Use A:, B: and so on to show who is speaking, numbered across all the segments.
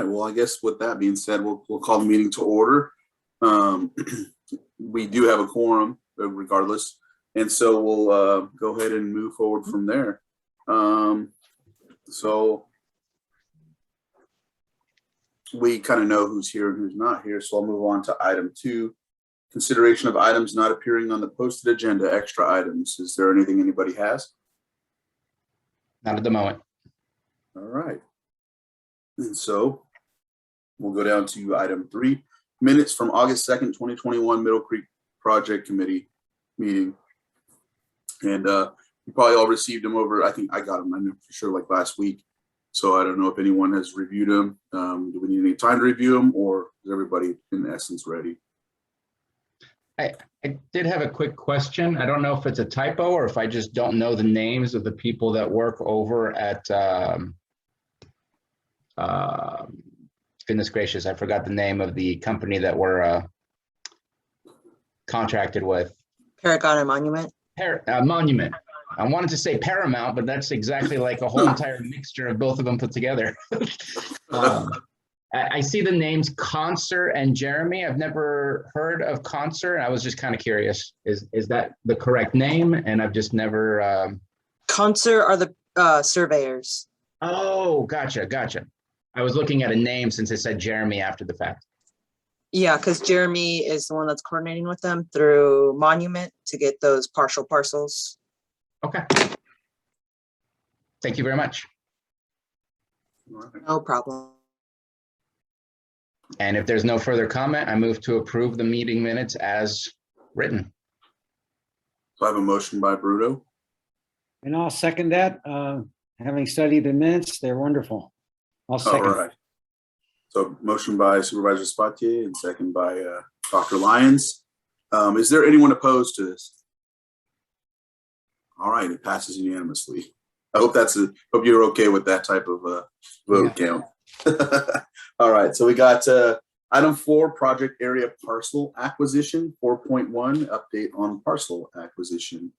A: right. Well, I guess with that being said, we'll call the meeting to order. We do have a quorum regardless. And so we'll go ahead and move forward from there. So we kind of know who's here and who's not here. So I'll move on to item 2, consideration of items not appearing on the posted agenda, extra items. Is there anything anybody has?
B: Not at the moment.
A: All right. And so we'll go down to item 3, minutes from August 2nd, 2021, Middle Creek Project Committee meeting. And you probably all received them over, I think I got them, I know for sure, like last week. So I don't know if anyone has reviewed them. Do we need any time to review them, or is everybody in essence ready?
B: I did have a quick question. I don't know if it's a typo or if I just don't know the names of the people that work over at, goodness gracious, I forgot the name of the company that we're contracted with.
C: Paragon and Monument.
B: Monument. I wanted to say Paramount, but that's exactly like a whole entire mixture of both of them put together. I see the names Concert and Jeremy. I've never heard of Concert. I was just kind of curious. Is that the correct name? And I've just never.
C: Concert are the surveyors.
B: Oh, gotcha. I was looking at a name since it said Jeremy after the fact.
C: Yeah, because Jeremy is the one that's coordinating with them through Monument to get those partial parcels.
B: Okay. Thank you very much.
C: No problem.
B: And if there's no further comment, I move to approve the meeting minutes as written.
A: So I have a motion by Bruto.
D: And I'll second that. Having studied the minutes, they're wonderful. I'll second.
A: All right. So motion by Supervisor Spatier and second by Dr. Lyons. Is there anyone opposed to this? All right, it passes unanimously. I hope hope you're okay with that type of vote count. All right, so we got item 4, project area parcel acquisition, 4.1, update on parcel acquisition.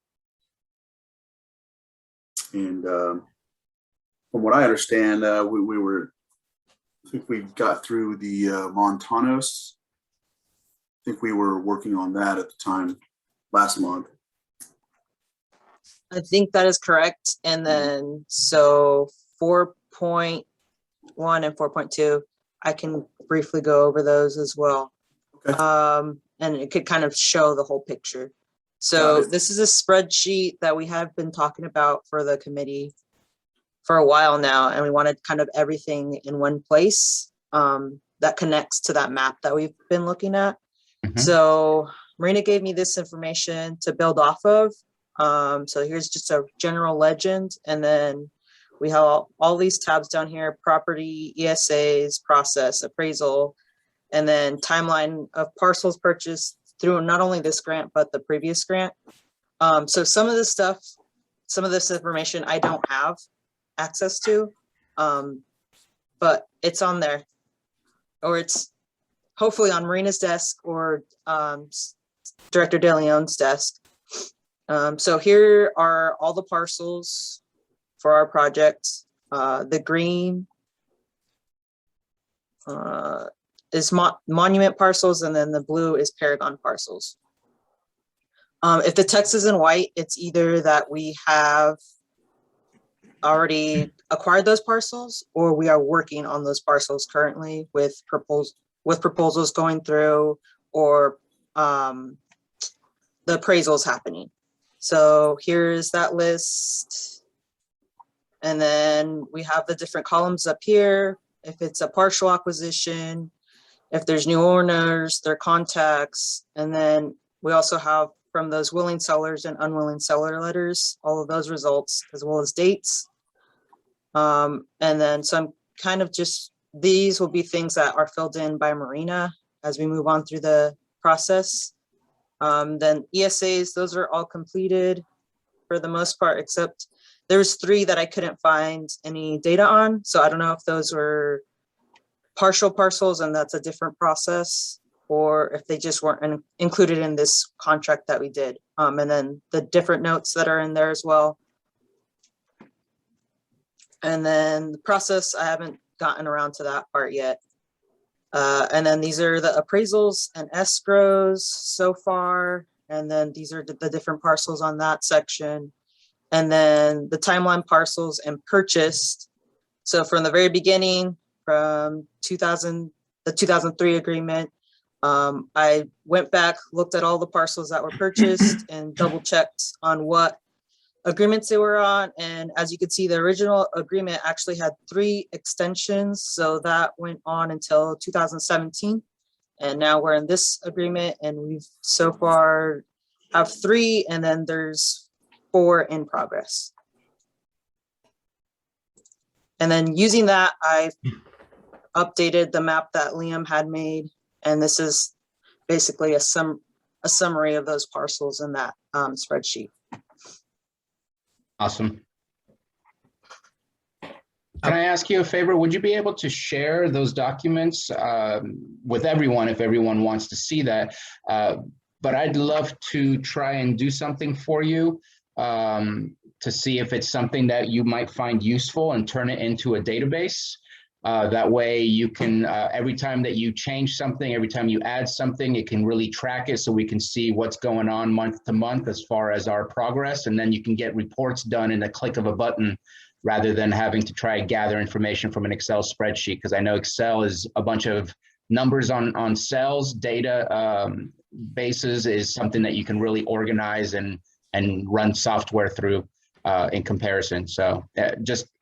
A: And from what I understand, I think we got through the Montanos. I think we were working on that at the time last month.
C: I think that is correct. And then so 4.1 and 4.2, I can briefly go over those as well.
A: Okay.
C: And it could kind of show the whole picture. So this is a spreadsheet that we have been talking about for the committee for a while now, and we wanted kind of everything in one place that connects to that map that we've been looking at.
B: Mhm.
C: So Marina gave me this information to build off of. So here's just a general legend, and then we have all these tabs down here: property, ESAs, process, appraisal, and then timeline of parcels purchased through not only this grant, but the previous grant. So some of this information I don't have access to, but it's on there, or it's hopefully on Marina's desk or Director De Leon's desk. So here are all the parcels for our project. The green is Monument parcels, and then the blue is Paragon parcels. If the text is in white, it's either that we have already acquired those parcels, or we are working on those parcels currently with proposals going through, or the appraisals happening. So here's that list. And then we have the different columns up here. If it's a partial acquisition, if there's new owners, their contacts, and then we also have from those willing sellers and unwilling seller letters, all of those results, as well as dates. And then some kind of just, these will be things that are filled in by Marina as we move on through the process. Then ESAs, those are all completed for the most part, except there's 3 that I couldn't find any data on. So I don't know if those were partial parcels and that's a different process, or if they just weren't included in this contract that we did. And then the different notes that are in there as well. And then the process, I haven't gotten around to that part yet. And then these are the appraisals and escrows so far. And then these are the different parcels on that section. And then the timeline parcels and purchased. So from the very beginning, from the 2003 agreement, I went back, looked at all the parcels that were purchased and double checked on what agreements they were on. And as you can see, the original agreement actually had 3 extensions. So that went on until 2017. And now we're in this agreement and we've so far have 3 and then there's 4 in progress. And then using that, I updated the map that Liam had made. And this is basically a summary of those parcels in that spreadsheet.
B: Awesome. Can I ask you a favor? Would you be able to share those documents with everyone if everyone wants to see that? But I'd love to try and do something for you to see if it's something that you might find useful and turn it into a database. That way you can, every time that you change something, every time you add something, it can really track it so we can see what's going on month to month as far as our progress. And then you can get reports done in a click of a button rather than having to try to gather information from an Excel spreadsheet. Because I know Excel is a bunch of numbers on cells, data bases is something that you can really organize and run software through. In comparison. So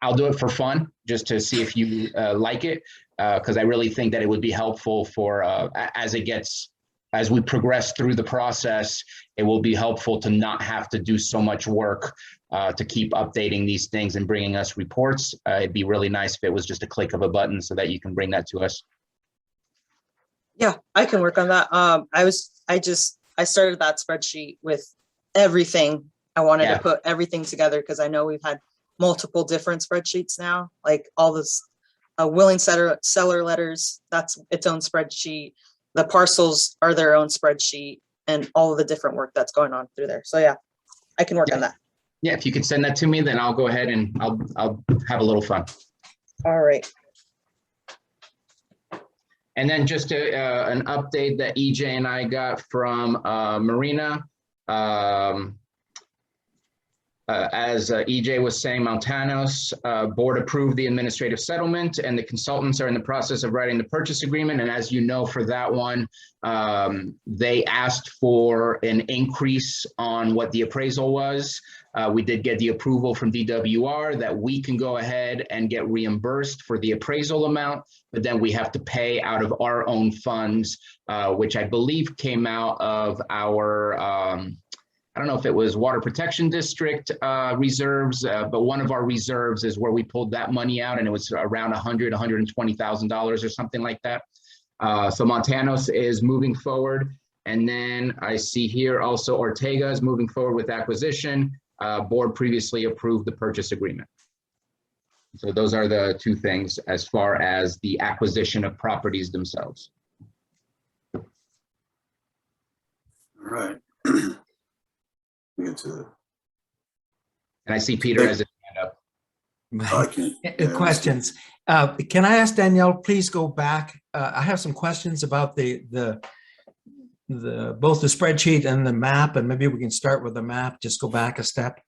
B: I'll do it for fun, just to see if you like it, because I really think that it would be helpful for, as we progress through the process, it will be helpful to not have to do so much work to keep updating ththese things and bringing us reports. It'd be really nice if it was just a click of a button so that you can bring that to us.
C: Yeah, I can work on that. I started that spreadsheet with everything. I wanted to put everything together because I know we've had multiple different spreadsheets now, like all this willing seller letters, that's its own spreadsheet. The parcels are their own spreadsheet and all of the different work that's going on through there. So yeah, I can work on that.
B: Yeah, if you could send that to me, then I'll go ahead and I'll have a little fun.
C: All right.
B: And then just an update that EJ and I got from Marina. As EJ was saying, Montanos board approved the administrative settlement and the consultants are in the process of writing the purchase agreement. And as you know, for that one, they asked for an increase on what the appraisal was. We did get the approval from DWR that we can go ahead and get reimbursed for the appraisal amount, but then we have to pay out of our own funds, which I believe came out of our I don't know if it was Water Protection District reserves, but one of our reserves is where we pulled that money out, and it was around $120,000 or something like that. So Montanos is moving forward. And then I see here also Ortega is moving forward with acquisition. Board previously approved the purchase agreement. So those are the 2 things as far as the acquisition of properties themselves.
A: All right. And
B: I see Peter has his hand up.
E: Questions. Can I ask Danielle, please go back? I have some questions about both the spreadsheet and the map, and maybe we can start with the map, just go back a step.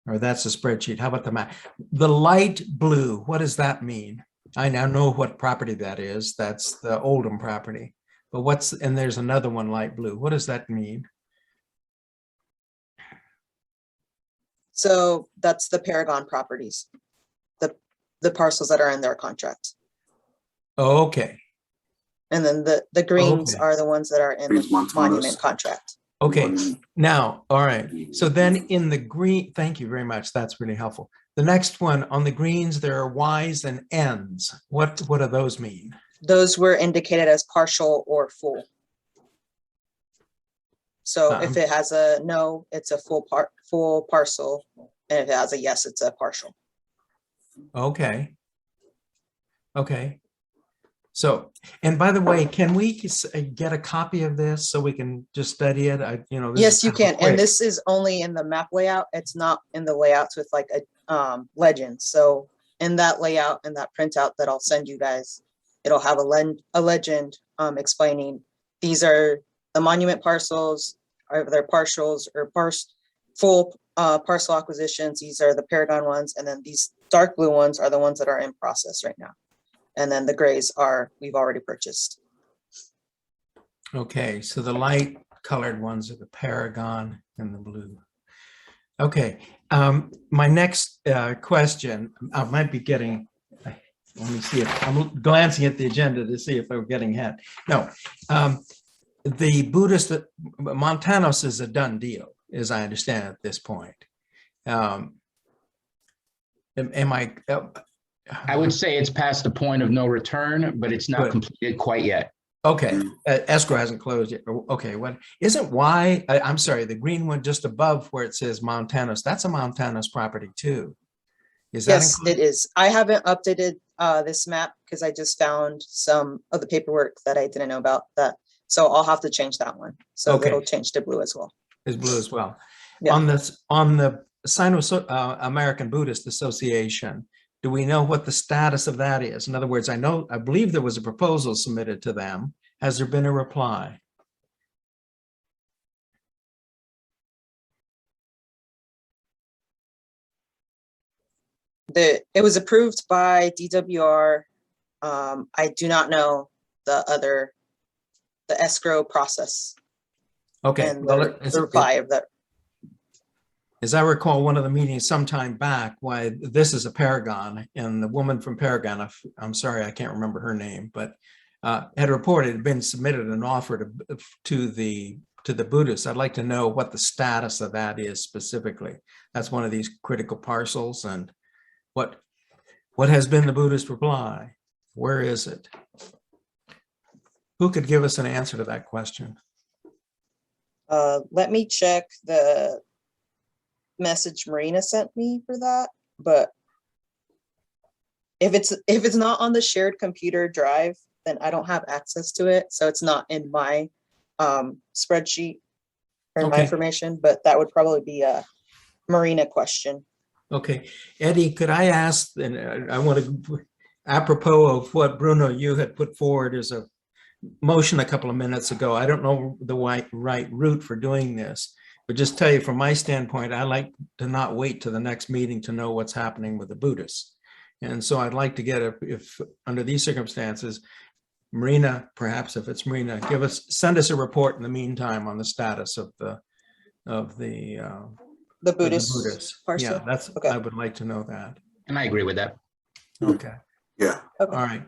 E: Or that's the spreadsheet. How about the map? The light blue, what does that mean? I now know what property that is. That's the Oldham property. But and there's another one light blue. What does that mean?
C: So that's the Paragon properties, the parcels that are in their contract.
E: Oh, okay.
C: And then the greens are the ones that are in the monument contract.
E: Okay, now, all right. So then in the green, thank you very much. That's really helpful. The next one on the greens, there are Ys and Ns. What do those mean?
C: Those were indicated as partial or full. So if it has a no, it's a full parcel. And if it has a yes, it's a partial.
E: Okay. Okay. So, and by the way, can we get a copy of this so we can just study it?
C: Yes, you can. And this is only in the map layout. It's not in the layouts with like a legend. So in that layout and that printout that I'll send you guys, it'll have a legend explaining these are the monument parcels, are their partials or full parcel acquisitions. These are the Paragon ones, and then these dark blue ones are the ones that are in process right now. And then the grays are we've already purchased.
E: Okay, so the light colored ones are the Paragon and the blue. Okay, my next question, I might be getting, let me see if, I'm glancing at the agenda to see if I'm getting ahead. No, the Buddhist, Montanos is a done deal, as I understand at this point. Am I?
B: I would say it's past the point of no return, but it's not
E: Good.
B: completed quite yet.
E: Okay, escrow hasn't closed yet. Okay, what isn't why? I'm sorry, the green one just above where it says Montanos, that's a Montanos property too. Is that
C: Yes, it is. I haven't updated this map because I just found some of the paperwork that I didn't know about that. So I'll have to change that one. So
E: Okay.
C: it'll change to blue as well.
E: is blue as well?
C: Yeah.
E: On the Sino-American Buddhist Association, do we know what the status of that is? In other words, I believe there was a proposal submitted to them. Has there been a reply?
C: It was approved by DWR. I do not know the escrow process
E: Okay,
C: and
E: well,
C: the reply of that.
E: as I recall, one of the meetings sometime back, why this is a Paragon, and the woman from Paragon, I'm sorry, I can't remember her name, but had reported had been submitted an offer to the Buddhists. I'd like to know what the status of that is specifically. That's one of these critical parcels, and what has been the Buddhist reply? Where is it? Who could give us an answer to that question?
C: Let me check the message Marina sent me for that, but if it's not on the shared computer drive, then I don't have access to it, so it's not in my spreadsheet or my
E: Okay.
C: information, but that would probably be a Marina question.
E: Okay, Eddie, could I ask, and I want to, apropos of what Bruno, you had put forward as a motion a couple of minutes ago, I don't know the right route for doing this, but just tell you from my standpoint, I like to not wait to the next meeting to know what's happening with the Buddhists. And so I'd like to get if under these circumstances, Marina, perhaps if it's Marina, send us a report in the meantime on the status of the
C: Buddhist parcel.
E: Yeah, that's,
C: Okay.
E: I would like to know that.
B: And I agree with that.
E: Okay,
A: Yeah.
C: Okay.
E: all right.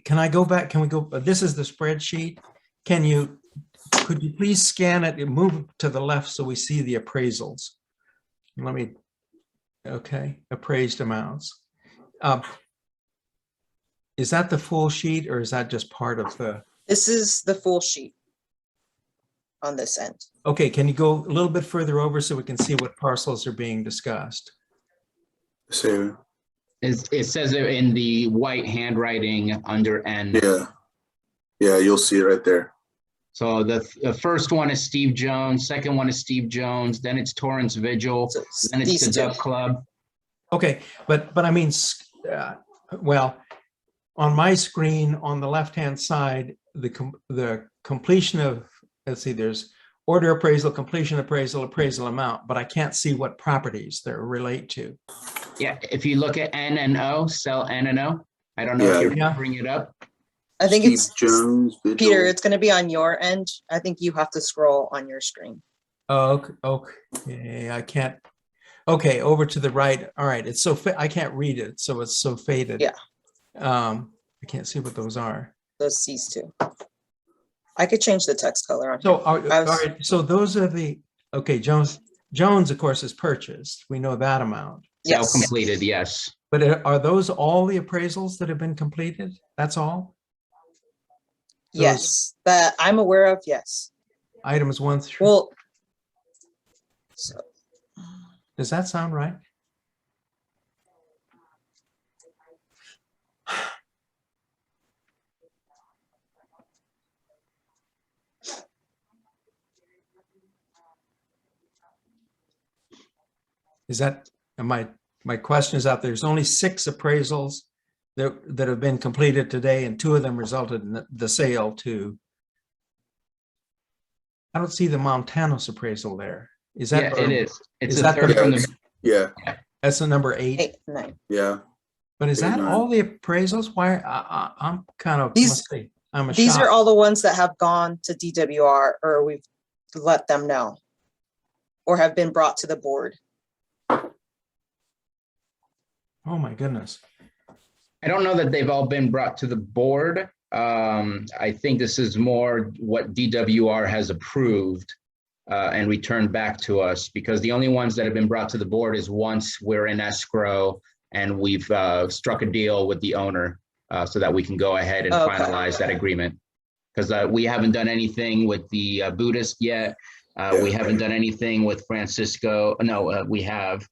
E: Can I go back? Can we go? This is the spreadsheet. Could you please scan it and move to the left so we see the appraisals? Okay, appraised amounts. Is that the full sheet or is that just part of the?
C: This is the full sheet on this end.
E: Okay, can you go a little bit further over so we can see what parcels are being discussed?
A: Same.
B: It says it in the white handwriting under N.
A: Yeah. Yeah, you'll see it right there.
B: So the first one is Steve Jones, second one is Steve Jones, then it's Torrance Vigil,
C: So
B: then it's
C: these
B: the
C: two.
B: Duck Club.
E: Okay, but I mean, well, on my screen on the left-hand side, the completion of, let's see, there's order appraisal, completion appraisal, appraisal amount, but I can't see what properties they relate to.
B: Yeah, if you look at N and O, cell N and O, I don't know if
A: Yeah.
B: you're
E: Yeah.
B: bring it up.
C: I think
A: Steve
C: it's
A: Jones, Vigil.
C: Peter, it's going to be on your end. I think you have to scroll on your screen.
E: Oh, okay, I can't. Okay, over to the right. All right, it's so I can't read it, so it's so faded.
C: Yeah.
E: I can't see what those are.
C: Those C's too. I could change the text color on.
E: So,
C: here.
E: all
C: I was-
E: right, so those are the, okay, Jones, of course, is purchased. We know that amount.
B: Cell
C: Yes.
B: completed, yes.
E: But are those all the appraisals that have been completed? That's all?
C: Yes, that I'm aware of. Yes.
E: Items 1 through,
C: Well, so
E: does that sound right? Is that, am I my question is out there. There's only 6 appraisals that have been completed today, and 2 of them resulted in the sale to. I don't see the Montanos appraisal there. Is that?
B: Yeah, it is. It's
E: is
B: the
E: that
B: third
E: the-
B: from
A: Yeah,
B: the,
A: yeah,
E: That's the number 8.
C: 8, 9.
A: yeah.
E: But is
A: 8,
E: that
A: 9.
E: all the appraisals? Why, I'm kind of,
C: These-
E: must say, I'm
C: These are
E: shocked.
C: all the ones that have gone to DWR or we've let them know or have been brought to the board.
E: Oh, my goodness.
B: I don't know that they've all been brought to the board. I think this is more what DWR has approved and returned back to us, because the only ones that have been brought to the board is once we're in escrow and we've struck a deal with the owner so that we can go ahead and
C: Okay.
B: finalize that agreement. Because we haven't done anything with the Buddhist yet. We haven't done anything with Francisco. No, we have.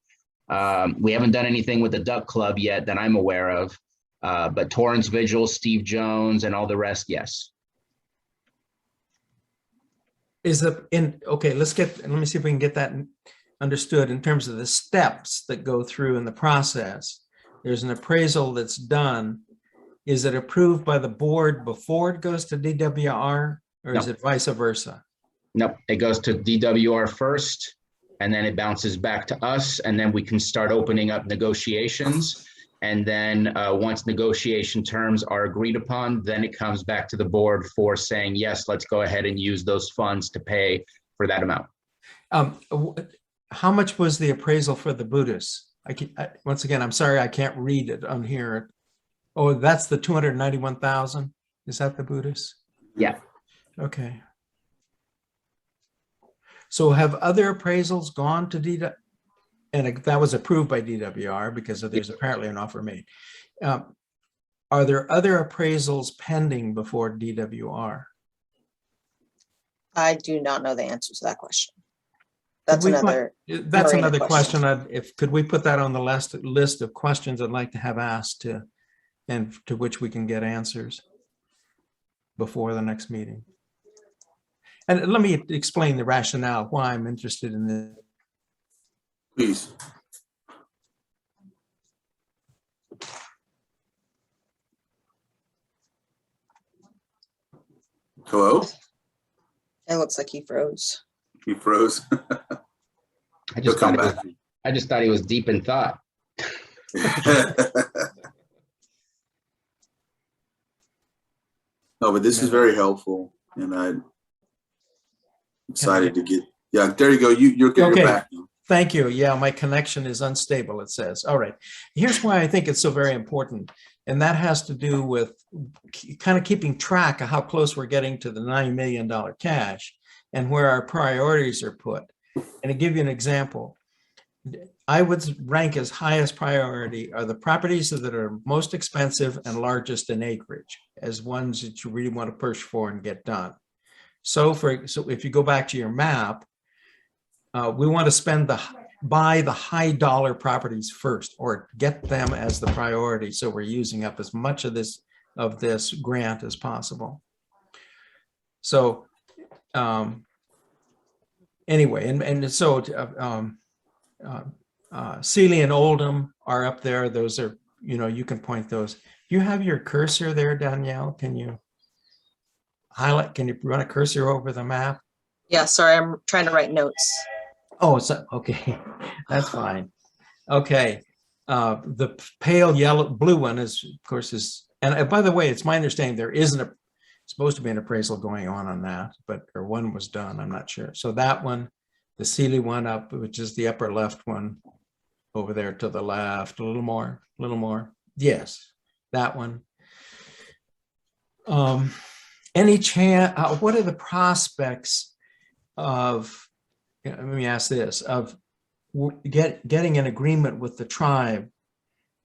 B: We haven't done anything with the Duck Club yet that I'm aware of. But Torrance Vigil, Steve Jones, and all the rest, yes.
E: Okay, let me see if we can get that understood in terms of the steps that go through in the process. There's an appraisal that's done. Is it approved by the board before it goes to DWR, or is
B: No.
E: it vice versa?
B: Nope, it goes to DWR first, and then it bounces back to us, and then we can start opening up negotiations. And then once negotiation terms are agreed upon, then it comes back to the board for saying, yes, let's go ahead and use those funds to pay for that amount.
E: How much was the appraisal for the Buddhists? Once again, I'm sorry, I can't read it on here. Oh, that's the 291,000. Is that the Buddhists?
B: Yeah.
E: Okay. So have other appraisals gone to DWR? And that was approved by DWR because there's apparently an offer made. Are there other appraisals pending before DWR?
C: I do not know the answer to that question. That's
E: we put-
C: another,
E: That's
C: Marina
E: another
C: question.
E: question. Could we put that on the list of questions I'd like to have asked and to which we can get answers before the next meeting? And let me explain the rationale why I'm interested in this.
A: Please. Hello?
C: it looks like he froze.
A: He froze.
B: I
A: He'll
B: just
A: come
B: thought
A: back.
B: I just thought he was deep in thought.
A: No, but this is very helpful, and I'm excited to get. Yeah, there you go. You're
E: Okay.
A: back now.
E: Thank you. Yeah, my connection is unstable, it says. All right. Here's why I think it's so very important. And that has to do with kind of keeping track of how close we're getting to the $9 million cash and where our priorities are put. And to give you an example, I would rank as highest priority are the properties that are most expensive and largest in acreage as ones that you really want to push for and get done. So if you go back to your map, we want to buy the high dollar properties first, or get them as the priority. So we're using up as much of this grant as possible. So anyway, and so Sealy and Oldham are up there. Those are, you can point those. You have your cursor there, Danielle. Can you highlight? Can you run a cursor over the map?
C: Yeah, sorry, I'm trying to write notes.
E: Oh, so, okay, that's fine. Okay, the pale blue one is, of course, and by the way, it's my understanding there isn't supposed to be an appraisal going on that, or one was done, I'm not sure. So that one, the Sealy one up, which is the upper left one over there to the left, a little more. Yes, that one. Any chance, what are the prospects of, let me ask this, of getting an agreement with the tribe?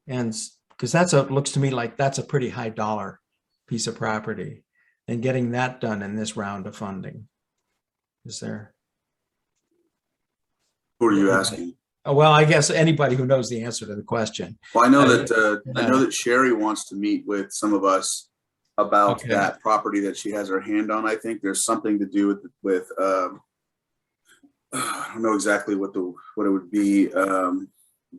E: And because looks to me like that's a pretty high dollar piece of property, and getting that done in this round of funding. Is there?
A: Who are you asking?
E: Oh, well, I guess anybody who knows the answer to the question.
A: Well, I know that Sherry wants to meet with some of us about
E: Okay.
A: that property that she has her hand on. I think there's something to do with I don't know exactly what it would be.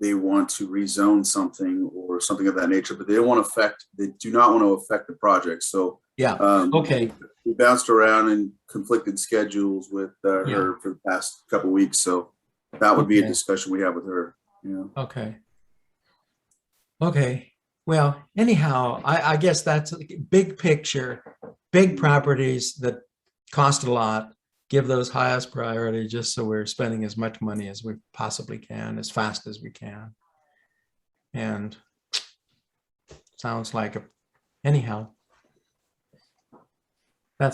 A: they want to rezone something or something of that nature, but they don't want to affect, they do not want to affect the project. So
E: Yeah, okay,
A: we bounced around and conflicted schedules with her
E: Yeah.
A: for the past couple of weeks. So that would be a
E: Okay.
A: discussion we have with her. Yeah.
E: okay. Okay, well, anyhow, I guess that's a big picture, big properties that cost a lot. Give those highest priority just so we're spending as much money as we possibly can, as fast as we can. And sounds like, anyhow. I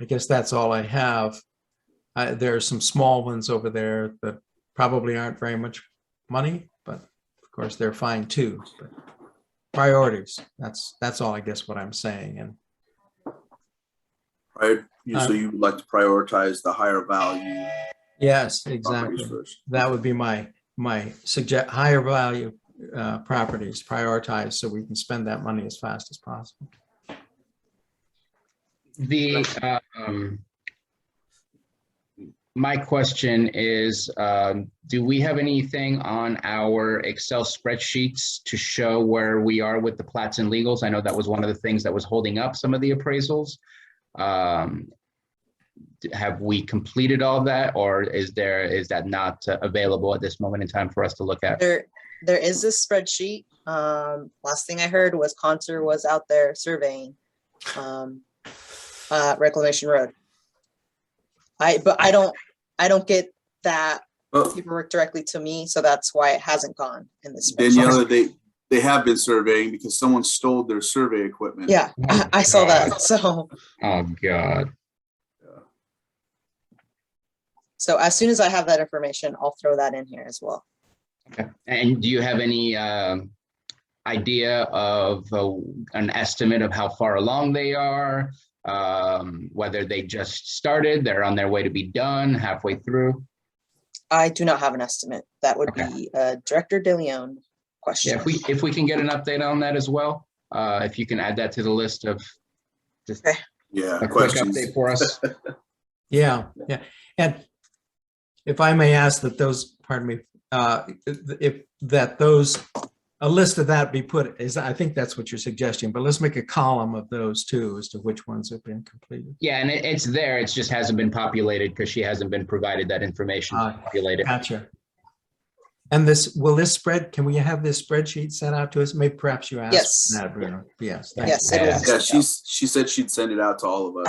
E: guess that's all I have. There are some small ones over there that probably aren't very much money, but of course they're fine too. But priorities, that's all I guess what I'm saying. And
A: Right. So you would like to prioritize the higher value
E: yes,
A: properties
E: exactly.
A: first.
E: That would be my suggest higher value properties prioritized so we can spend that money as fast as possible.
B: The, my question is, do we have anything on our Excel spreadsheets to show where we are with the plats and legals? I know that was one of the things that was holding up some of the appraisals. Have we completed all that, or is that not available at this moment in time for us to look at?
C: There is this spreadsheet. Last thing I heard was Conser was out there surveying Reclamation Road. But I don't get that
A: Oh,
C: paperwork directly to me, so that's why it hasn't gone in this spreadsheet.
A: Daniela, they have been surveying because someone stole their survey equipment.
C: Yeah, I saw that.
B: Oh, God.
C: So as soon as I have that information, I'll throw that in here as well.
B: Okay. And do you have any idea of an estimate of how far along they are? Whether they just started, they're on their way to be done, halfway through?
C: I do not have an estimate. That would
B: Okay.
C: be Director De Leon question.
B: Yeah, if we can get an update on that as well, if you can add that to the list of just
C: Okay.
A: Yeah.
B: a quick
A: Questions.
B: update for us.
E: Yeah, yeah. And if I may ask that those, pardon me, a list of that be put, I think that's what you're suggesting, but let's make a column of those too as to which ones have been completed.
B: Yeah, and it's there. It just hasn't been populated because she hasn't been provided that information to populate it.
E: Gotcha. And can we have this spreadsheet sent out to us? Maybe perhaps you asked.
C: Yes.
E: That, Bruno. Yes.
C: Yes,
B: it
C: it
B: will.
C: was.
A: Yeah, she said she'd send it out to all of us.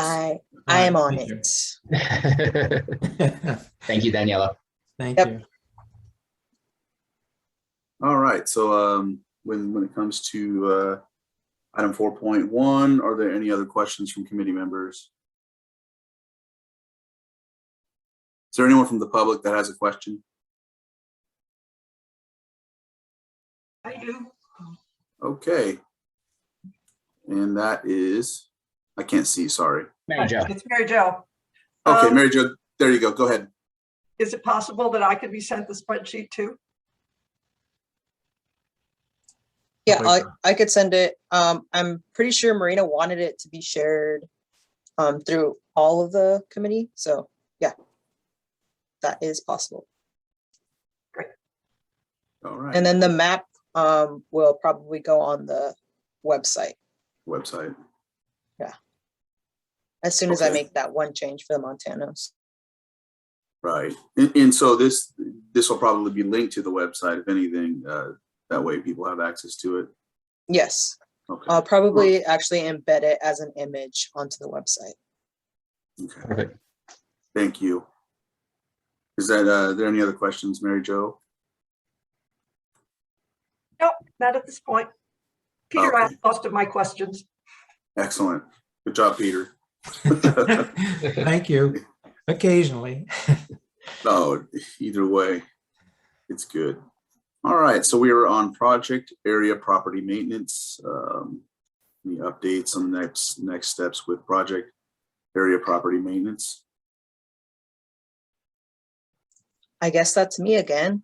C: I am on
E: Thank you.
C: it.
B: Thank you, Daniela.
E: Thank
C: Yep.
E: you.
A: All right. So when it comes to item 4.1, are there any other questions from committee members? Is there anyone from the public that has a question?
F: I do.
A: Okay. And that is, I can't see, sorry.
B: Mary Jo.
F: It's Mary Jo.
A: Okay, Mary Jo, there you go. Go ahead.
F: Is it possible that I could be sent the spreadsheet too?
C: Yeah, I could send it. I'm pretty sure Marina wanted it to be shared through all of the committee. So yeah, that is possible.
A: All right.
C: And then the map will probably go on the website
A: Website.
C: as soon as I
A: Okay.
C: make that one change for the Montanos.
A: Right. And so this will probably be linked to the website, if anything, that way people have access to it.
C: Yes,
A: Okay.
C: I'll probably actually embed it as an image onto the website.
A: Okay.
B: Perfect.
A: Thank you. Is that, are there any other questions, Mary Jo?
F: Nope, not at this point. Peter
A: Okay.
F: asked most of my questions.
A: Excellent. Good job, Peter.
E: Thank you. Occasionally.
A: No, either way, it's good. All right, so we are on project area property maintenance. Any updates on the next steps with project area property maintenance?
C: I guess that's me again.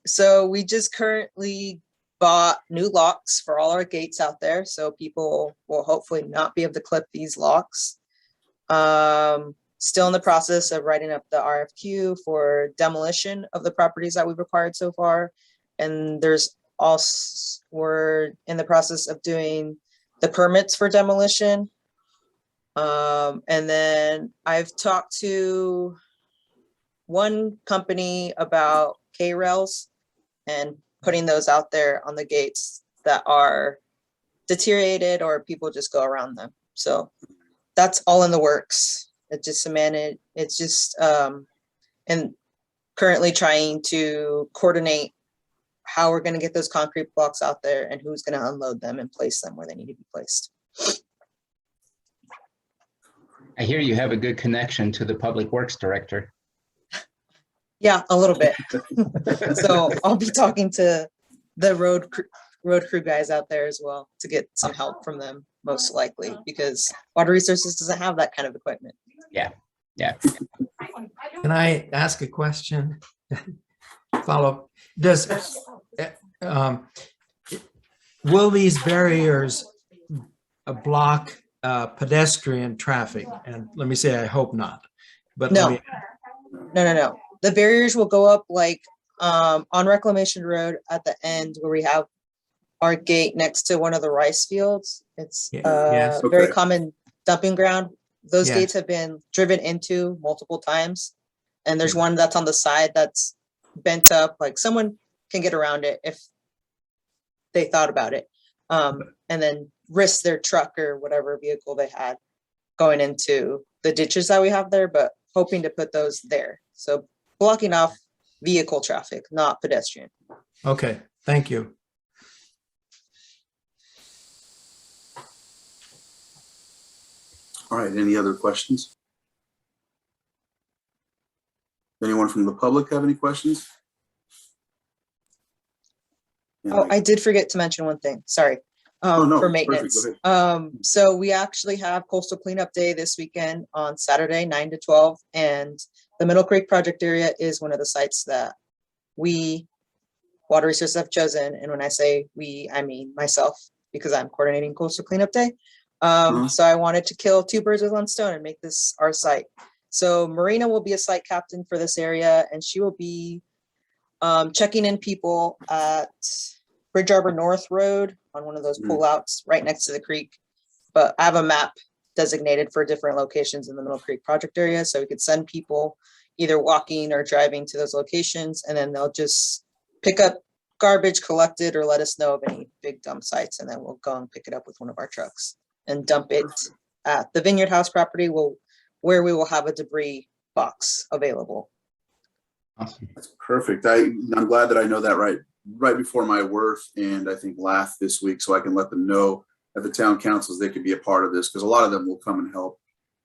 C: So we just currently bought new locks for all our gates out there, so people will hopefully not be able to clip these locks. still in the process of writing up the RFQ for demolition of the properties that we've acquired so far. And there's also, we're in the process of doing the permits for demolition. And then I've talked to one company about K-rails and putting those out there on the gates that are deteriorated or people just go around them. So that's all in the works. It's just and currently trying to coordinate how we're going to get those concrete blocks out there and who's going to unload them and place them where they need to be placed.
B: I hear you have a good connection to the Public Works Director.
C: Yeah, a little bit. So I'll be talking to the road crew guys out there as well to get some help from them, most likely, because Water Resources doesn't have that kind of equipment.
B: Yeah.
E: Can I ask a question? Follow up. Will these barriers block pedestrian traffic? And let me say, I hope not. But
C: No. No. The barriers will go up like on Reclamation Road at the end where we have our gate next to one of the rice fields. It's
E: Yes.
C: very
A: Okay.
C: common dumping ground. Those
E: Yes.
C: gates have been driven into multiple times. And there's
E: Yeah.
C: one that's on the side that's bent up, like someone can get around it if they thought about it. And then risk their truck or whatever vehicle they had going into the ditches that we have there, but hoping to put those there. So blocking off vehicle traffic, not pedestrian.
E: Okay, thank you.
A: All right, any other questions? Anyone from the public have any questions?
C: Oh, I did forget to mention one thing, sorry.
A: Oh, no,
C: For
A: perfect, go
C: maintenance.
A: ahead.
C: So we actually have Coastal Cleanup Day this weekend on Saturday, 9 to 12. And the Middle Creek project area is one of the sites that we, Water Resources, have chosen. And when I say we, I mean myself, because I'm coordinating Coastal Cleanup Day. So I wanted to kill two birds with one stone and make this our site. So Marina will be a site captain for this area, and she will be checking in people at Bridge Arbor North Road on one of those pullouts right next to the creek. But I have a map designated for different locations in the Middle Creek project area, so we could send people either walking or driving to those locations, and then they'll just pick up garbage collected or let us know of any big dump sites, and then we'll go and pick it up with one of our trucks and dump it at the Vineyard House property where we will have a debris box available.
B: Awesome.
A: That's perfect. I'm glad that I know that right before my Worth and I think Lath this week, so I can let them know at the town councils they could be a part of this, because a lot of them will come and help.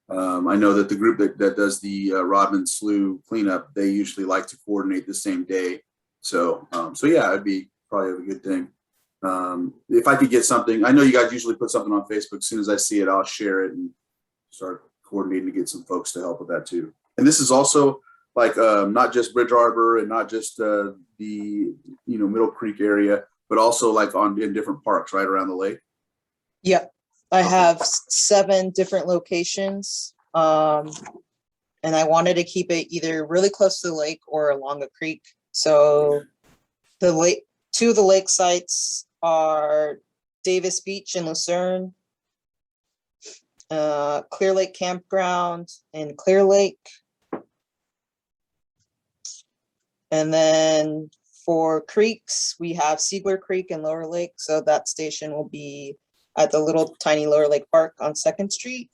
A: I know that the group that does the Rodman Slough cleanup, they usually like to coordinate the same day. So yeah, it'd be probably a good thing. If I could get something, I know you guys usually put something on Facebook. As soon as I see it, I'll share it and start coordinating to get some folks to help with that too. And this is also like not just Bridge Arbor and not just the Middle Creek area, but also like in different parks right around the lake.
C: Yep, I
A: Okay.
C: have 7 different locations. And I wanted to keep it either really close to the lake or along a creek. So the lake, 2 of the lake sites are Davis Beach in Lucerne, Clear Lake Campground in Clear Lake. And then for creeks, we have Siegler Creek and Lower Lake. So that station will be at the little tiny Lower Lake Park on 2nd Street.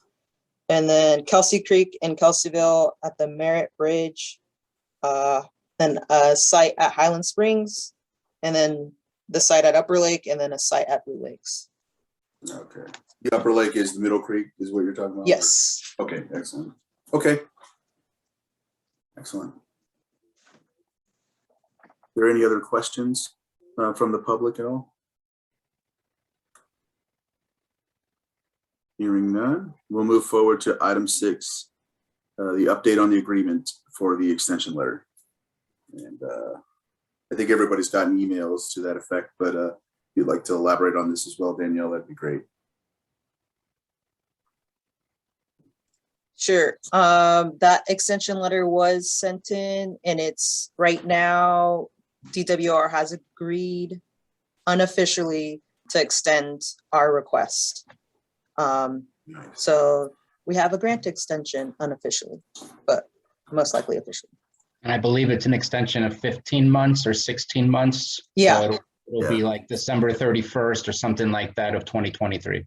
C: And then Kelsey Creek in Kelseyville at the Merritt Bridge. Then a site at Highland Springs. And then the site at Upper Lake, and then a site at Blue Lakes.
A: Okay. The Upper Lake is the Middle Creek is what you're talking about?
C: Yes.
A: Okay, excellent. Okay. Excellent. Are there any other questions from the public at all? Hearing none, we'll move forward to item 6, the update on the agreement for the extension letter. And I think everybody's gotten emails to that effect, but if you'd like to elaborate on this as well, Danielle, that'd be great.
C: Sure. That extension letter was sent in and it's right now, DWR has agreed unofficially to extend our request.
A: Nice.
C: So we have a grant extension unofficially, but most likely officially.
B: And I believe it's an extension of 15 months or 16 months.
C: Yeah.
B: So it'll be like December 31st or something like that of 2023.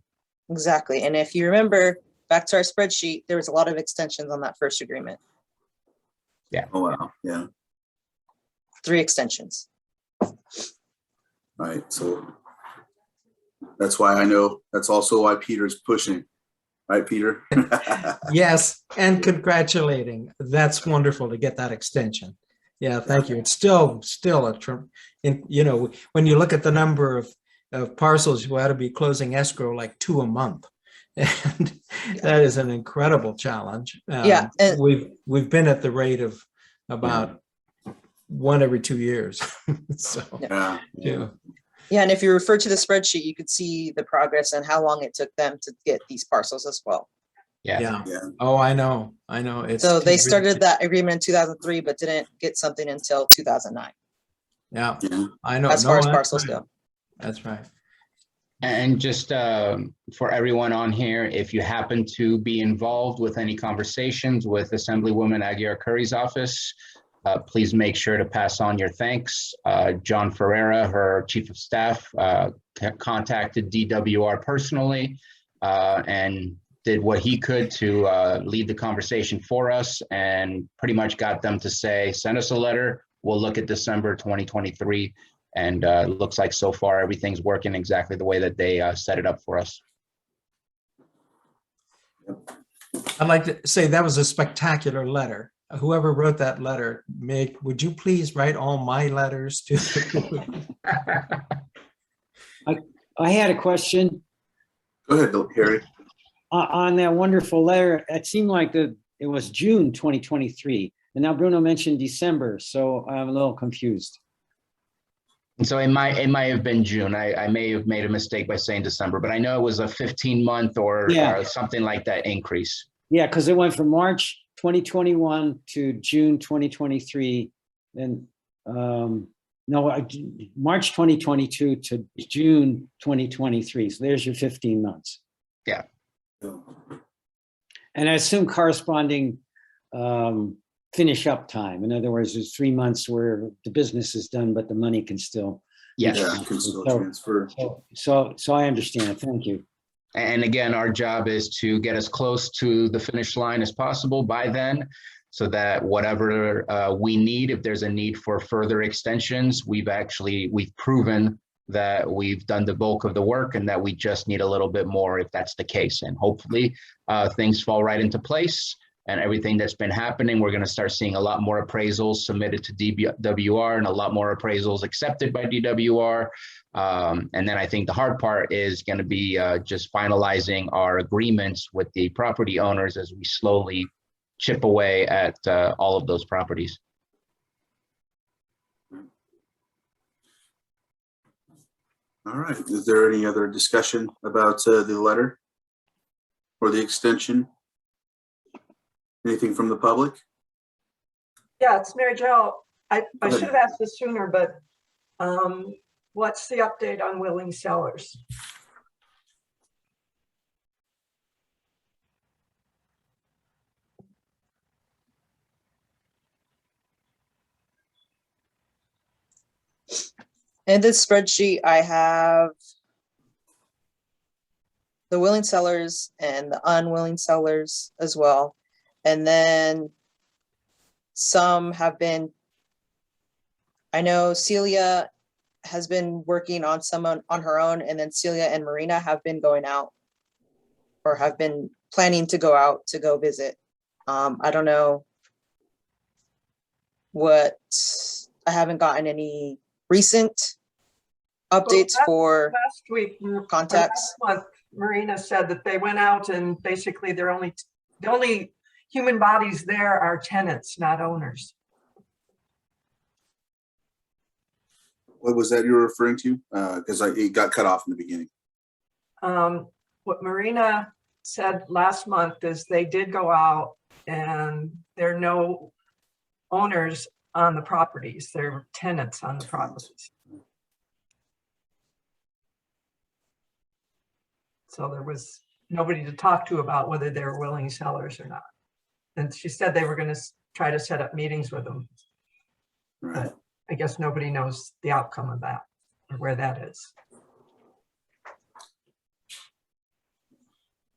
C: Exactly. And if you remember back to our spreadsheet, there was a lot of extensions on that first agreement,
A: Oh, wow. Yeah.
C: 3 extensions.
A: Right. So that's why I know that's also why Peter's pushing. Right, Peter?
E: Yes, and congratulating. That's wonderful to get that extension. Yeah, thank you. It's still when you look at the number of parcels who ought to be closing escrow like 2 a month. And that is an incredible challenge.
C: Yeah, and-
E: We've been at the rate of about 1 every 2 years. So,
A: Yeah.
E: yeah.
C: Yeah, and if you refer to the spreadsheet, you could see the progress and how long it took them to get these parcels as well.
B: Yeah.
E: Yeah.
A: Yeah.
E: Oh, I know. It's
C: So they
E: really-
C: started that agreement in 2003, but didn't get something until 2009,
E: Yeah,
A: Yeah.
E: I know.
C: as
E: No,
C: far as
E: that's
C: parcels
E: right.
C: go.
E: That's right.
B: And just for everyone on here, if you happen to be involved with any conversations with Assemblywoman Aguirre Curry's office, please make sure to pass on your thanks. John Ferreira, her chief of staff, contacted DWR personally and did what he could to lead the conversation for us and pretty much got them to say, send us a letter. We'll look at December 2023. And it looks like so far everything's working exactly the way that they set it up for us.
E: I'd like to say that was a spectacular letter. Whoever wrote that letter, would you please write all my letters to?
D: I had a question
A: Go ahead, Harry.
D: on that wonderful letter. It seemed like it was June 2023, and now Bruno mentioned December, so I'm a little confused.
B: And so it might have been June. I may have made a mistake by saying December, but I know it was a 15-month or something like that increase.
D: Yeah, because it went from March 2021 to June 2023, and March 2022 to June 2023. So there's your 15 months.
B: Yeah.
D: And I assume corresponding finish up time. In other words, there's 3 months where the business is done, but the money can still.
B: Yes.
A: Yeah, can still
D: So-
A: transfer.
D: So I understand. Thank you.
B: And again, our job is to get as close to the finish line as possible by then, so that whatever we need, if there's a need for further extensions, we've proven that we've done the bulk of the work and that we just need a little bit more if that's the case. And hopefully things fall right into place and everything that's been happening, we're going to start seeing a lot more appraisals submitted to DWR and a lot more appraisals accepted by DWR. And then I think the hard part is going to be just finalizing our agreements with the property owners as we slowly chip away at all of those properties.
A: All right. Is there any other discussion about the letter or the extension? Anything from the public?
F: Yeah, it's Mary Jo. I
A: ahead.
F: should have asked this sooner, but what's the update on willing sellers?
C: In this spreadsheet, I have the willing sellers and the unwilling sellers as well. And then some have been, I know Celia has been working on some on her own, and then Celia and Marina have been going out or have been planning to go out to go visit. I don't know what, I haven't gotten any recent updates for
F: Last week,
C: contacts.
F: last month, Marina said that they went out and basically the only human bodies there are tenants, not owners.
A: What was that you were referring to? Because it got cut off in the beginning.
F: What Marina said last month is they did go out and there are no owners on the properties. They're tenants on the properties. So there was nobody to talk to about whether they were willing sellers or not. And she said they were going to try to set up meetings with them.
A: Right.
F: I guess nobody knows the outcome of that or where that is.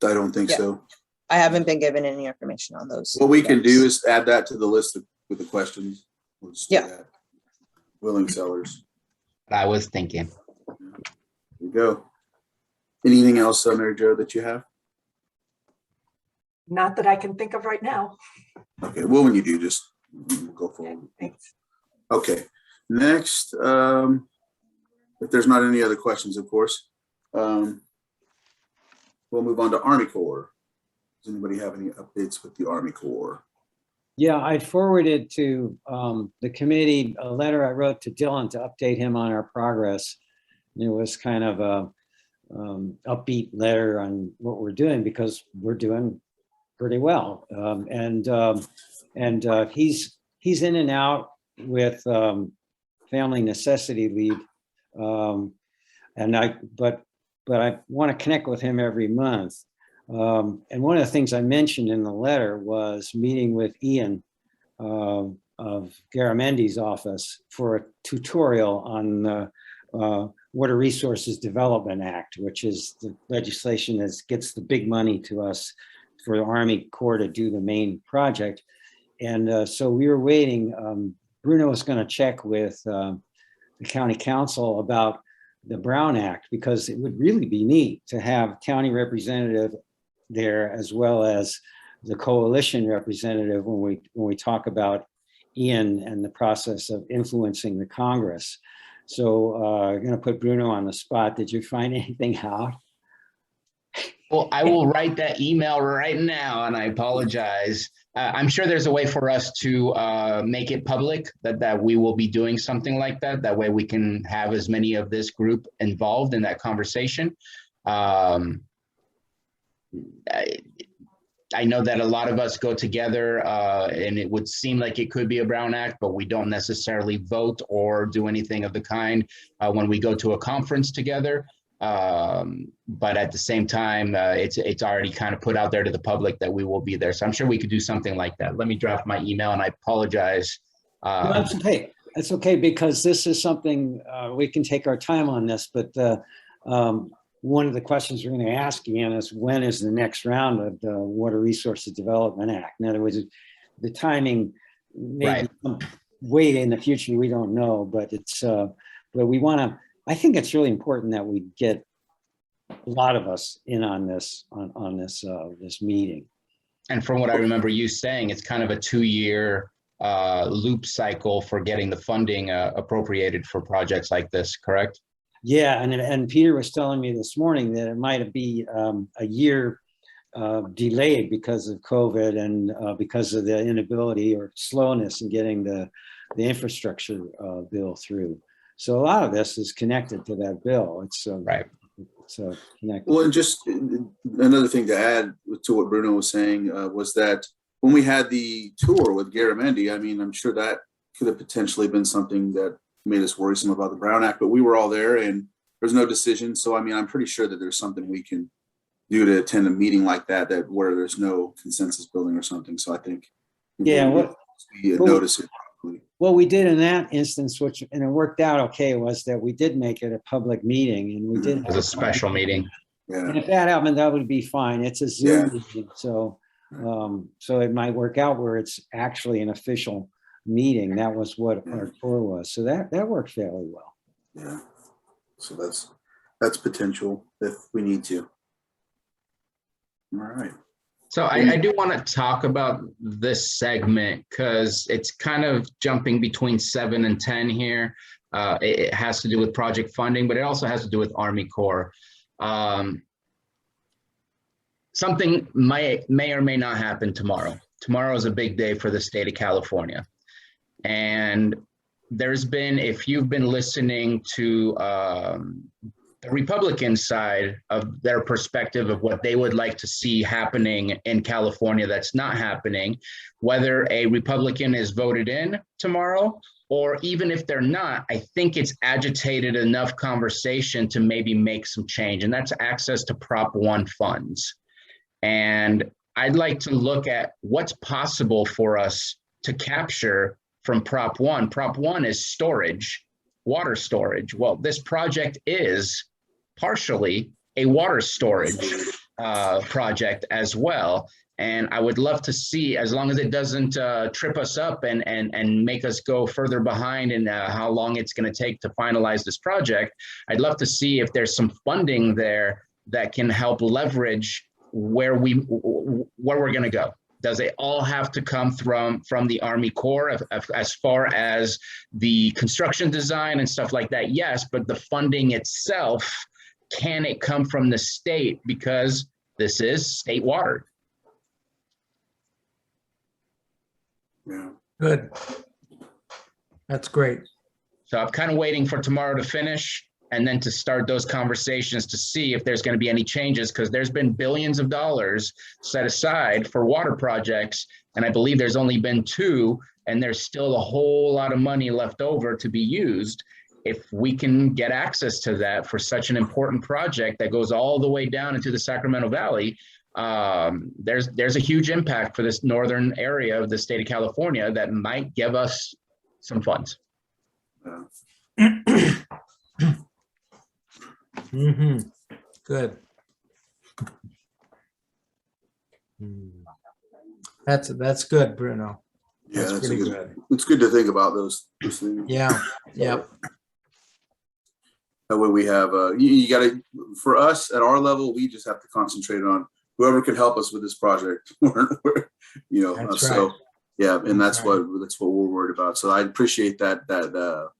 A: I don't think
C: Yeah.
A: so.
C: I haven't been given any information on those.
A: What we can do
C: events.
A: is add that to the list with the questions. We'll just do
C: Yeah.
A: that. Willing sellers.
B: I was thinking.
A: There you go. Anything else, Mary Jo, that you have?
F: Not that I can think of right now.
A: Okay, well, when you do, just we'll go forward.
F: Thanks.
A: Okay, next, if there's not any other questions, of course, we'll move on to Army Corps. Does anybody have any updates with the Army Corps?
D: Yeah, I forwarded to the committee a letter I wrote to Dylan to update him on our progress. And it was kind of a upbeat letter on what we're doing because we're doing pretty well. He's in and out with family necessity leave. But I want to connect with him every month. And one of the things I mentioned in the letter was meeting with Ian of Garamendi's office for a tutorial on the Water Resources Development Act, which is the legislation that gets the big money to us for the Army Corps to do the main project. And so we were waiting. Bruno was going to check with the county council about the Brown Act, because it would really be neat to have county representative there as well as the coalition representative when we talk about Ian and the process of influencing the Congress. So I'm going to put Bruno on the spot. Did you find anything out?
B: Well, I will write that email right now, and I apologize. I'm sure there's a way for us to make it public that we will be doing something like that. That way we can have as many of this group involved in that conversation. I know that a lot of us go together and it would seem like it could be a Brown Act, but we don't necessarily vote or do anything of the kind when we go to a conference together. But at the same time, it's already kind of put out there to the public that we will be there. So I'm sure we could do something like that. Let me draft my email, and I apologize.
D: No, that's okay. That's okay, because this is something we can take our time on this. But one of the questions we're going to ask Ian is, when is the next round of the Water Resources Development Act? In other words, the timing may be way in the future. We don't know, but it's but we want to. I think it's really important that we get a lot of us in on this this meeting.
B: And from what I remember you saying, it's kind of a 2-year loop cycle for getting the funding appropriated for projects like this, correct?
D: Yeah, and Peter was telling me this morning that it might be a year delayed because of COVID and because of the inability or slowness in getting the infrastructure bill through. So a lot of this is connected to that bill. It's
B: right.
D: So connected.
A: Well, and just another thing to add to what Bruno was saying was that when we had the tour with Garamendi, I mean, I'm sure that could have potentially been something that made us worrisome about the Brown Act, but we were all there and there's no decision. So, I mean, I'm pretty sure that there's something we can do to attend a meeting like that where there's no consensus building or something. So I think we notice it properly.
D: What we did in that instance, and it worked out okay, was that we did make it a public meeting, and we did.
B: It was a special meeting.
A: Yeah.
D: And if that happened, that would be fine. It's a Zoom meeting, so it might work out where it's actually an official meeting. That was what our tour was. So that worked fairly well.
A: Yeah. So that's potential if we need to. All right.
B: So I do want to talk about this segment because it's kind of jumping between 7 and 10 here. It has to do with project funding, but it also has to do with Army Corps. Something may or may not happen tomorrow. Tomorrow is a big day for the state of California. And there's been, if you've been listening to the Republican side of their perspective of what they would like to see happening in California that's not happening, whether a Republican is voted in tomorrow, or even if they're not, I think it's agitated enough conversation to maybe make some change, and that's access to Prop 1 funds. And I'd like to look at what's possible for us to capture from Prop 1. Prop 1 is storage, water storage. Well, this project is partially a water storage project as well. And I would love to see, as long as it doesn't trip us up and make us go further behind in how long it's going to take to finalize this project, I'd love to see if there's some funding there that can help leverage where we're going to go. Does it all have to come from the Army Corps as far as the construction design and stuff like that? Yes, but the funding itself, can it come from the state, because this is state water?
A: Yeah.
E: Good. That's great.
B: So I'm kind of waiting for tomorrow to finish and then to start those conversations to see if there's going to be any changes, because there's been billions of dollars set aside for water projects. And I believe there's only been 2, and there's still a whole lot of money left over to be used. If we can get access to that for such an important project that goes all the way down into the Sacramento Valley, there's a huge impact for this northern area of the state of California that might give us some funds.
E: Good. That's good, Bruno.
A: Yeah, that's
E: pretty
A: good. It's good to think about those things.
E: Yeah. Yep.
A: That way we have, you got to, for us at our level, we just have to concentrate on whoever can help us with this project.
E: That's
A: so
E: right.
A: yeah, and that's
E: right.
A: what we're worried about. So I appreciate that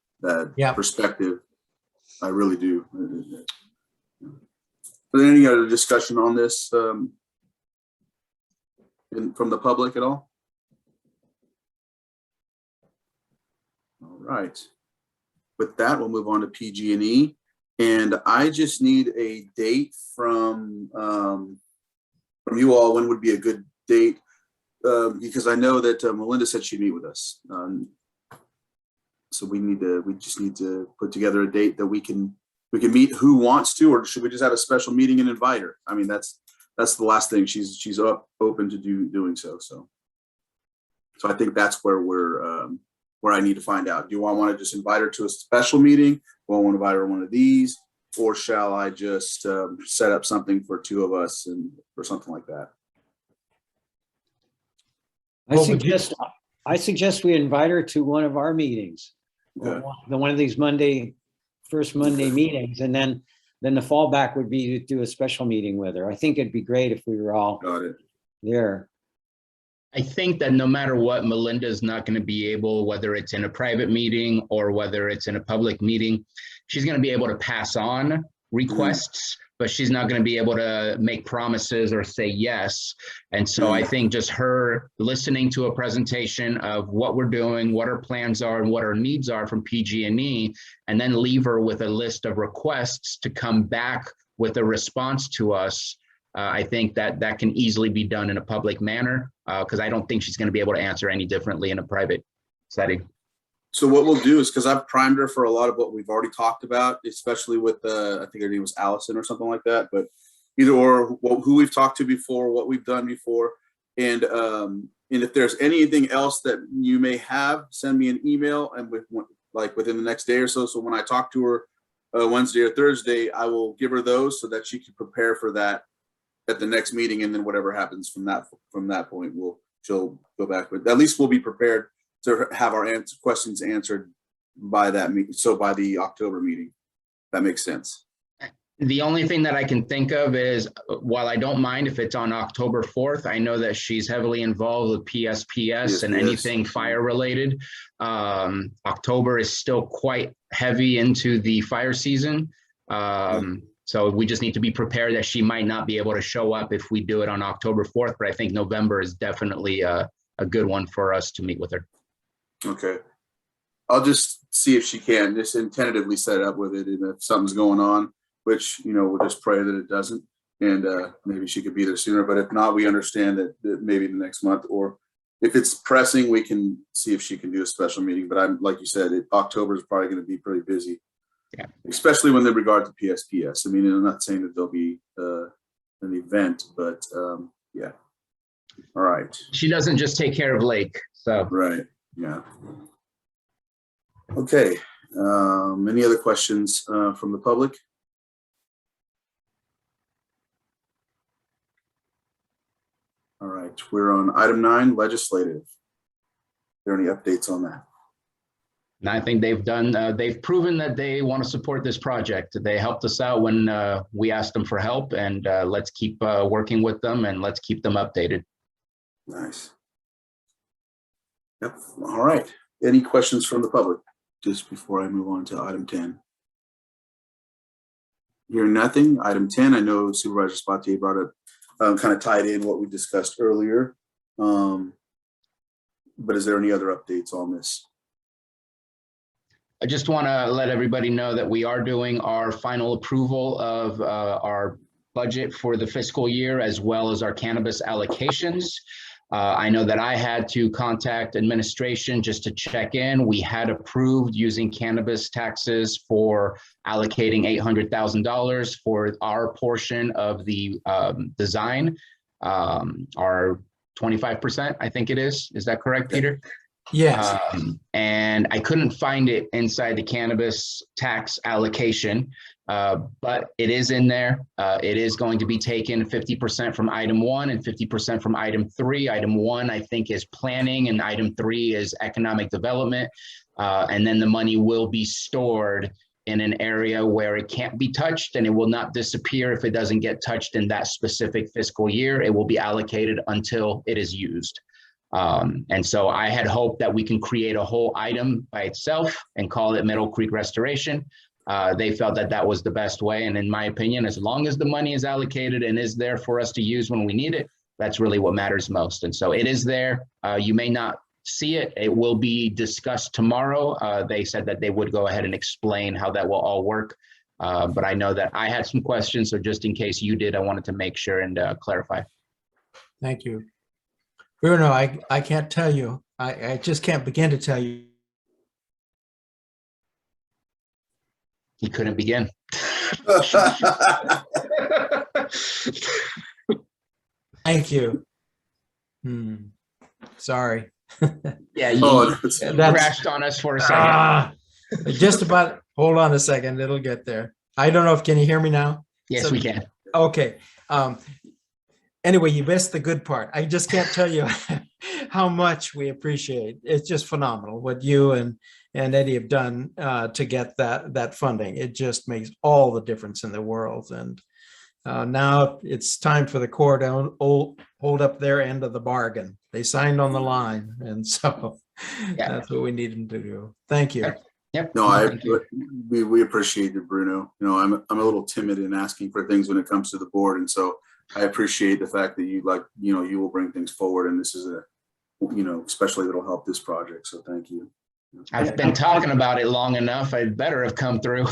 E: Yep.
A: perspective. I really do. Is there any other discussion on this from the public at all? All right. With that, we'll move on to PG&E. And I just need a date from you all. When would be a good date? Because I know that Melinda said she'd meet with us. So we just need to put together a date that we can meet who wants to, or should we just have a special meeting and invite her? I mean, that's the last thing. She's open to doing so. So I think that's where where I need to find out. Do I want to just invite her to a special meeting? Do I want to invite her to one of these, or shall I just set up something for 2 of us or something like that?
D: I suggest we invite her to one of our meetings,
A: Okay.
D: one of these first Monday meetings, and then the fallback would be to do a special meeting with her. I think it'd be great if we were all
A: Got it.
D: there.
B: I think that no matter what, Melinda is not going to be able, whether it's in a private meeting or whether it's in a public meeting, she's going to be able to pass on requests, but she's not going to be able to make promises or say yes. And so I think just her listening to a presentation of what we're doing, what our plans are, and what our needs are from PG&E, and then leave her with a list of requests to come back with a response to us. I think that can easily be done in a public manner, because I don't think she's going to be able to answer any differently in a private setting.
A: So what we'll do is, because I've primed her for a lot of what we've already talked about, especially with I think her name was Allison or something like that, but either or, who we've talked to before, what we've done before, and if there's anything else that you may have, send me an email, and within the next day or so. So when I talk to her Wednesday or Thursday, I will give her those so that she can prepare for that at the next meeting, and then whatever happens from that point, she'll go back. But at least we'll be prepared to have our questions answered by that meeting. So by the October meeting, that makes sense.
B: The only thing that I can think of is, while I don't mind if it's on October 4th, I know that she's heavily involved with PSPS and anything fire related. October is still quite heavy into the fire season. So we just need to be prepared that she might not be able to show up if we do it on October 4th, but I think November is definitely a good one for us to meet with her.
A: Okay. I'll just see if she can just tentatively set it up with it. And if something's going on, which, we'll just pray that it doesn't. And maybe she could be there sooner, but if not, we understand that maybe the next month, or if it's pressing, we can see if she can do a special meeting. But like you said, October is probably going to be pretty busy.
B: Yeah.
A: Especially when they regard to PSPS. I mean, I'm not saying that there'll be an event, but yeah. All right.
B: She doesn't just take care of Lake, so.
A: Right. Yeah. Okay. Any other questions from the public? All right. We're on item 9, legislative. Are there any updates on that?
B: And I think they've proven that they want to support this project. They helped us out when we asked them for help, and let's keep working with them and let's keep them updated.
A: Nice. Yep. All right. Any questions from the public just before I move on to item 10? Hearing nothing. Item 10, I know Supervisor Spatier brought up, kind of tied in what we discussed earlier. But is there any other updates on this?
B: I just want to let everybody know that we are doing our final approval of our budget for the fiscal year, as well as our cannabis allocations. I know that I had to contact administration just to check in. We had approved using cannabis taxes for allocating $800,000 for our portion of the design, our 25%, I think it is. Is that correct, Peter?
E: Yes.
B: And I couldn't find it inside the cannabis tax allocation, but it is in there. It is going to be taken 50% from item 1 and 50% from item 3. Item 1, I think, is planning, and item 3 is economic development. And then the money will be stored in an area where it can't be touched, and it will not disappear if it doesn't get touched in that specific fiscal year. It will be allocated until it is used. And so I had hoped that we can create a whole item by itself and call it Meadow Creek Restoration. They felt that that was the best way. And in my opinion, as long as the money is allocated and is there for us to use when we need it, that's really what matters most. And so it is there. You may not see it. It will be discussed tomorrow. They said that they would go ahead and explain how that will all work. But I know that I had some questions. So just in case you did, I wanted to make sure and clarify.
E: Thank you. Bruno, I can't tell you. I just can't begin to tell you.
B: He couldn't begin.
E: Thank you. Sorry.
B: Yeah, you
A: That's-
B: crashed on us for a second.
E: Just about, hold on a second, it'll get there. I don't know if, can you hear me now?
B: Yes, we can.
E: Okay. Anyway, you missed the good part. I just can't tell you how much we appreciate. It's just phenomenal what you and Eddie have done to get that funding. It just makes all the difference in the world. And now it's time for the Corps to hold up their end of the bargain. They signed on the line, and so that's what we need them to do. Thank you.
B: Yep.
A: No, we appreciate it, Bruno. I'm a little timid in asking for things when it comes to the board, and so I appreciate the fact that you will bring things forward, and this is especially that'll help this project. So thank you.
B: I've been talking about it long enough. I better have come through.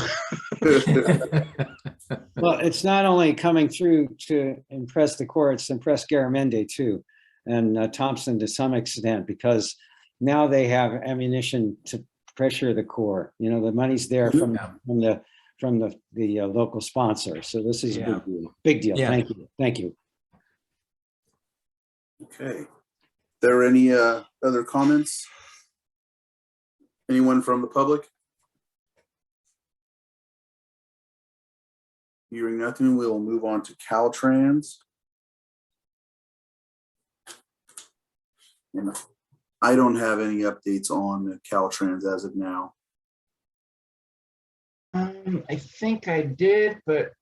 D: Well, it's not only coming through to impress the Corps, it's impressed Garamendi too, and Thompson to some extent, because now they have ammunition to pressure the Corps. The money's there from the local sponsor. So this is a big deal. Big deal.
E: Yeah.
D: Thank you. Thank you.
A: Okay. There any other comments? Anyone from the public? Hearing nothing, we'll move on to Caltrans. And I don't have any updates on Caltrans as of now.
B: I think I did, but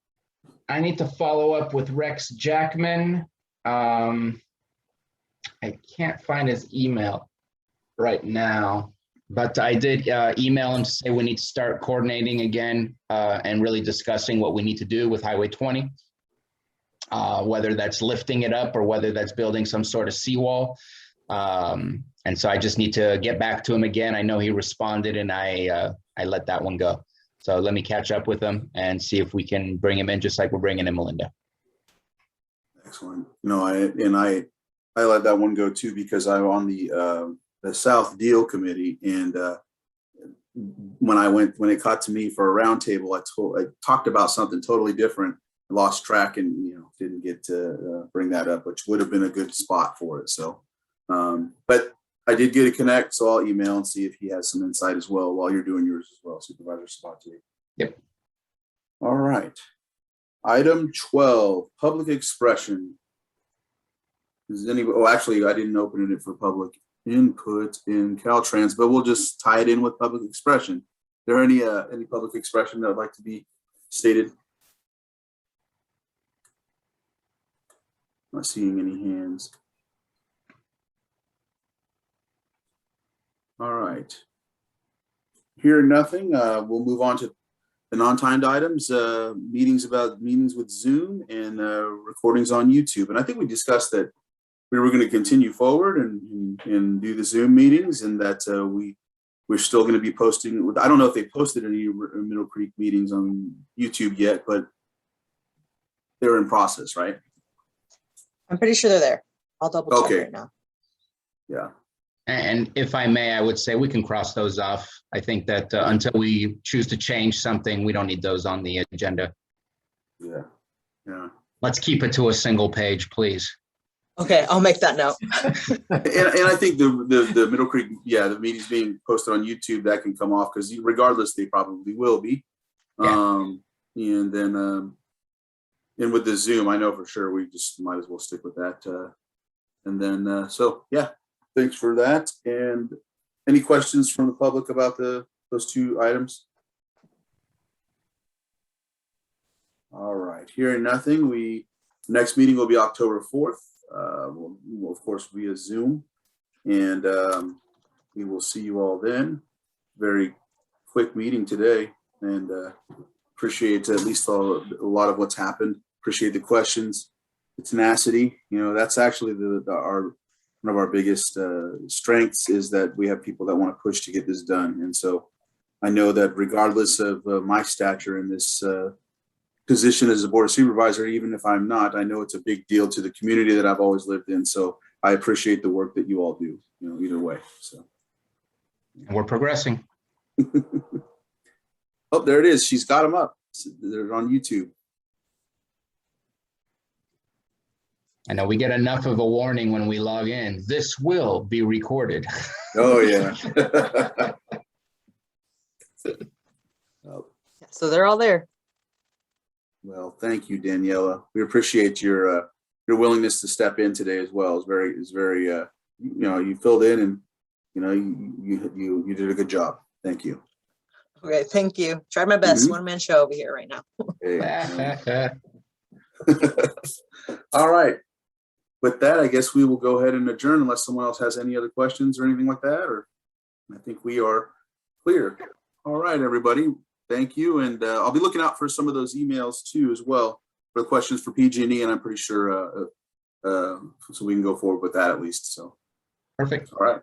B: I need to follow up with Rex Jackman. I can't find his email right now, but I did email him to say we need to start coordinating again and really discussing what we need to do with Highway 20, whether that's lifting it up or whether that's building some sort of seawall. And so I just need to get back to him again. I know he responded, and I let that one go. So let me catch up with him and see if we can bring him in, just like we're bringing in Melinda.
A: Excellent. No, I let that one go too, because I'm on the South Deal Committee, and when it got to me for a roundtable, I talked about something totally different, lost track, and didn't get to bring that up, which would have been a good spot for it. So, but I did get a connect, so I'll email and see if he has some insight as well while you're doing yours as well, Supervisor Sabatier.
B: Yep.
A: All right. Item 12, public expression. Does anybody? Oh, actually, I didn't open it for public input in Caltrans, but we'll just tie it in with public expression. Are there any public expression that would like to be stated? Not seeing any hands. All right. Hearing nothing, we'll move on to the non-timed items, meetings with Zoom and recordings on YouTube. And I think we discussed that we were going to continue forward and do the Zoom meetings, and that we're still going to be posting. I don't know if they posted any Middle Creek meetings on YouTube yet, but they're in process, right?
C: I'm pretty sure they're there. I'll double check
A: Okay.
C: right now.
A: Yeah.
B: And if I may, I would say we can cross those off. I think that until we choose to change something, we don't need those on the agenda.
A: Yeah. Yeah.
B: Let's keep it to a single page, please.
C: Okay, I'll make that note.
A: And I think the Middle Creek, the meetings being posted on YouTube, that can come off, because regardless, they probably will be.
B: Yeah.
A: And then and with the Zoom, I know for sure we just might as well stick with that. And then so yeah, thanks for that. And any questions from the public about those two items? All right, hearing nothing, next meeting will be October 4th. We'll of course via Zoom, and we will see you all then. Very quick meeting today, and appreciate at least a lot of what's happened. Appreciate the questions, the tenacity. That's actually one of our biggest strengths, is that we have people that want to push to get this done. And so I know that regardless of my stature in this position as a board of supervisor, even if I'm not, I know it's a big deal to the community that I've always lived in. So I appreciate the work that you all do, either way. So
B: And we're progressing.
A: oh, there it is. She's got them up. They're on YouTube.
B: I know we get enough of a warning when we log in. This will be recorded.
A: Oh yeah.
C: So they're all there.
A: Well, thank you, Daniela. We appreciate your willingness to step in today as well. It's very you filled in, and you did a good job. Thank you.
C: Okay, thank you. Tried my best.
A: Mhm.
C: One-man show over here right now.
A: Okay. All right. With that, I guess we will go ahead and adjourn unless someone else has any other questions or anything like that, or I think we are clear. All right, everybody. Thank you. And I'll be looking out for some of those emails too, as well, for the questions for PG&E, and I'm pretty sure so we can go forward with that at least. So,
B: Perfect.
A: all right.